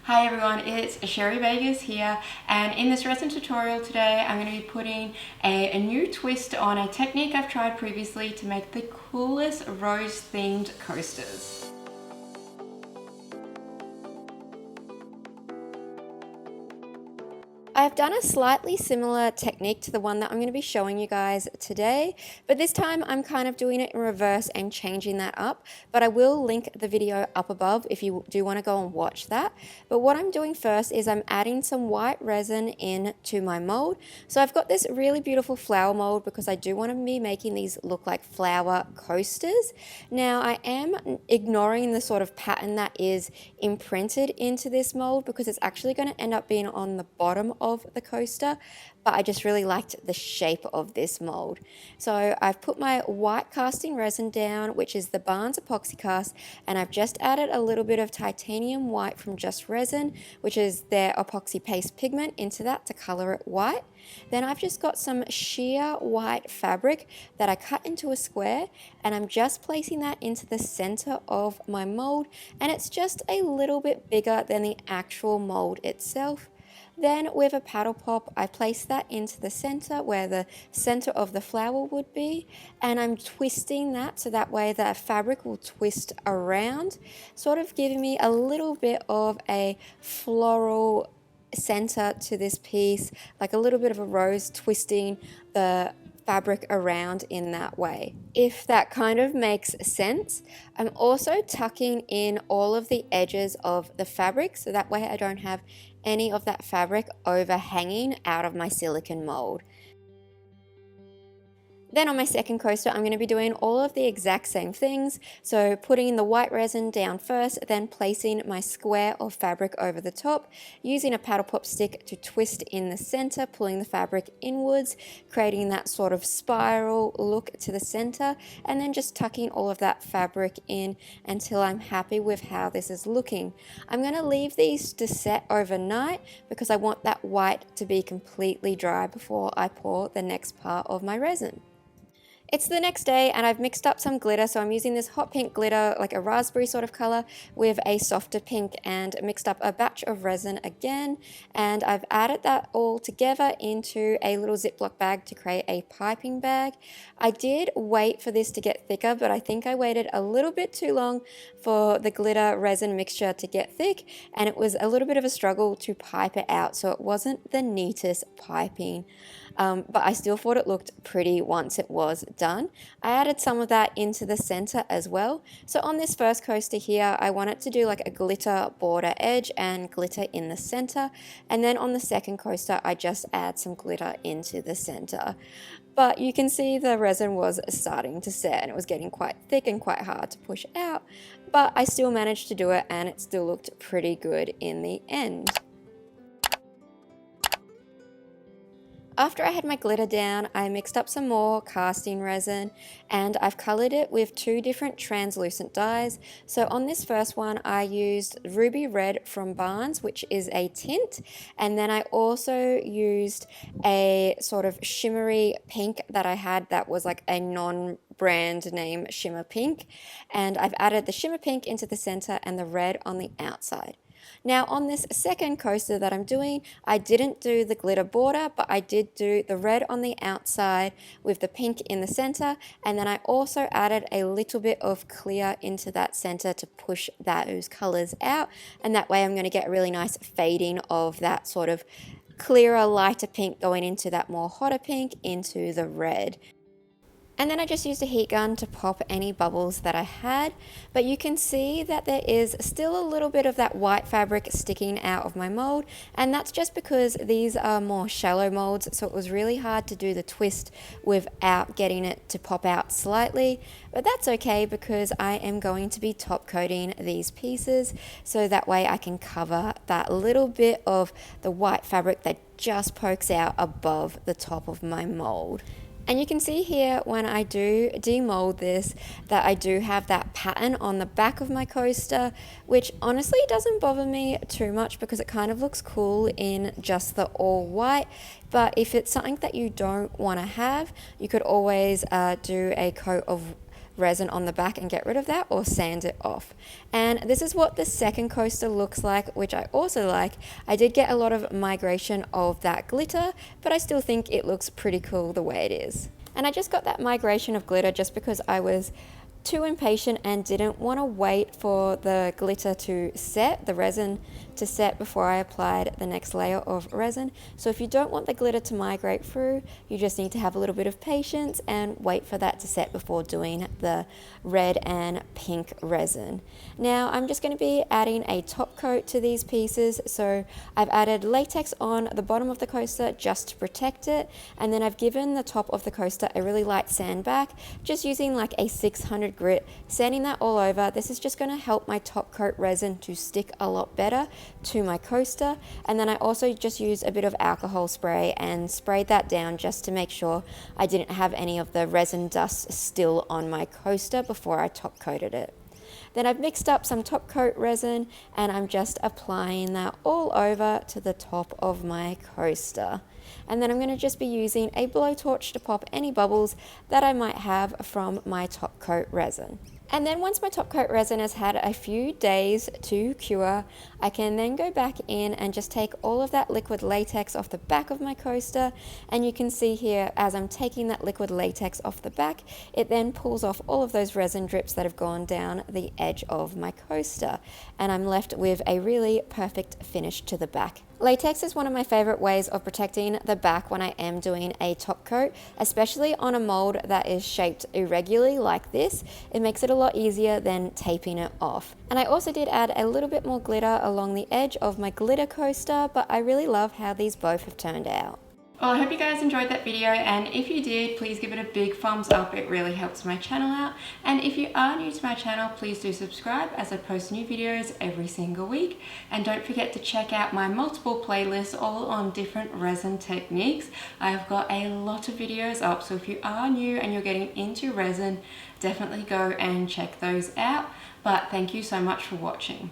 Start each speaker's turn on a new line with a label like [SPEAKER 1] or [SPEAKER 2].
[SPEAKER 1] Hi everyone, it's Sherry Vegas here, and in this resin tutorial today I'm going to be putting a new twist on a technique I've tried previously to make the coolest rose themed coasters. I've done a slightly similar technique to the one that I'm going to be showing you guys today, but this time I'm kind of doing it in reverse and changing that up, but I will link the video up above if you do want to go and watch that. But what I'm doing first is I'm adding some white resin into my mold. So I've got this really beautiful flower mold because I do want to be making these look like flower coasters. Now I am ignoring the sort of pattern that is imprinted into this mold because it's actually going to end up being on the bottom of the coaster, but I just really liked the shape of this mold. So I've put my white casting resin down, which is the Barnes Epoxy Cast, and I've just added a little bit of titanium white from Just Resin, which is their epoxy paste pigment, into that to color it white. Then I've just got some sheer white fabric that I cut into a square, and I'm just placing that into the center of my mold, and it's just a little bit bigger than the actual mold itself. Then with a paddle pop, I place that into the center where the center of the flower would be, and I'm twisting that so that way the fabric will twist around, sort of giving me a little bit of a floral center to this piece, like a little bit of a rose twisting the fabric around in that way. If that kind of makes sense, I'm also tucking in all of the edges of the fabric so that way I don't have any of that fabric overhanging out of my silicone mold. Then on my second coaster, I'm going to be doing all of the exact same things. So putting the white resin down first, then placing my square of fabric over the top, using a paddle pop stick to twist in the center, pulling the fabric inwards, creating that sort of spiral look to the center, and then just tucking all of that fabric in until I'm happy with how this is looking. I'm going to leave these to set overnight because I want that white to be completely dry before I pour the next part of my resin. It's the next day and I've mixed up some glitter, so I'm using this hot pink glitter, like a raspberry sort of color, with a softer pink, and mixed up a batch of resin again, and I've added that all together into a little Ziploc bag to create a piping bag. I did wait for this to get thicker, but I think I waited a little bit too long for the glitter resin mixture to get thick, and it was a little bit of a struggle to pipe it out, so it wasn't the neatest piping. But I still thought it looked pretty once it was done. I added some of that into the center as well. So on this first coaster here, I wanted to do like a glitter border edge and glitter in the center. And then on the second coaster, I just add some glitter into the center. But you can see the resin was starting to set and it was getting quite thick and quite hard to push out. But I still managed to do it and it still looked pretty good in the end. After I had my glitter down, I mixed up some more casting resin and I've colored it with two different translucent dyes. So on this first one, I used Ruby Red from Barnes, which is a tint. And then I also used a sort of shimmery pink that I had that was like a non-brand name shimmer pink. And I've added the shimmer pink into the center and the red on the outside. Now on this second coaster that I'm doing, I didn't do the glitter border, but I did do the red on the outside with the pink in the center, and then I also added a little bit of clear into that center to push those colors out, and that way I'm going to get a really nice fading of that sort of clearer, lighter pink going into that more hotter pink into the red. And then I just used a heat gun to pop any bubbles that I had, but you can see that there is still a little bit of that white fabric sticking out of my mold, and that's just because these are more shallow molds, so it was really hard to do the twist without getting it to pop out slightly, but that's okay because I am going to be top coating these pieces, so that way I can cover that little bit of the white fabric that just pokes out above the top of my mold. And you can see here when I do demold this that I do have that pattern on the back of my coaster, which honestly doesn't bother me too much because it kind of looks cool in just the all white. But if it's something that you don't want to have, you could always do a coat of resin on the back and get rid of that, or sand it off. And this is what the second coaster looks like, which I also like. I did get a lot of migration of that glitter, but I still think it looks pretty cool the way it is. And I just got that migration of glitter just because I was too impatient and didn't want to wait for the glitter to set, the resin to set, before I applied the next layer of resin. So if you don't want the glitter to migrate through, you just need to have a little bit of patience and wait for that to set before doing the red and pink resin. Now I'm just going to be adding a top coat to these pieces. So I've added latex on the bottom of the coaster just to protect it, and then I've given the top of the coaster a really light sand back, just using like a 600 grit, sanding that all over. This is just going to help my top coat resin to stick a lot better to my coaster. And then I also just used a bit of alcohol spray and sprayed that down just to make sure I didn't have any of the resin dust still on my coaster before I top coated it. Then I've mixed up some top coat resin and I'm just applying that all over to the top of my coaster. And then I'm going to just be using a blowtorch to pop any bubbles that I might have from my top coat resin. And then once my top coat resin has had a few days to cure, I can then go back in and just take all of that liquid latex off the back of my coaster. And you can see here, as I'm taking that liquid latex off the back, it then pulls off all of those resin drips that have gone down the edge of my coaster. And I'm left with a really perfect finish to the back. Latex is one of my favorite ways of protecting the back when I am doing a top coat, especially on a mold that is shaped irregularly like this. It makes it a lot easier than taping it off. And I also did add a little bit more glitter along the edge of my glitter coaster, but I really love how these both have turned out. Well, I hope you guys enjoyed that video, and if you did, please give it a big thumbs up. It really helps my channel out. And if you are new to my channel, please do subscribe, as I post new videos every single week. And don't forget to check out my multiple playlists all on different resin techniques. I've got a lot of videos up, so if you are new and you're getting into resin, definitely go and check those out. But thank you so much for watching.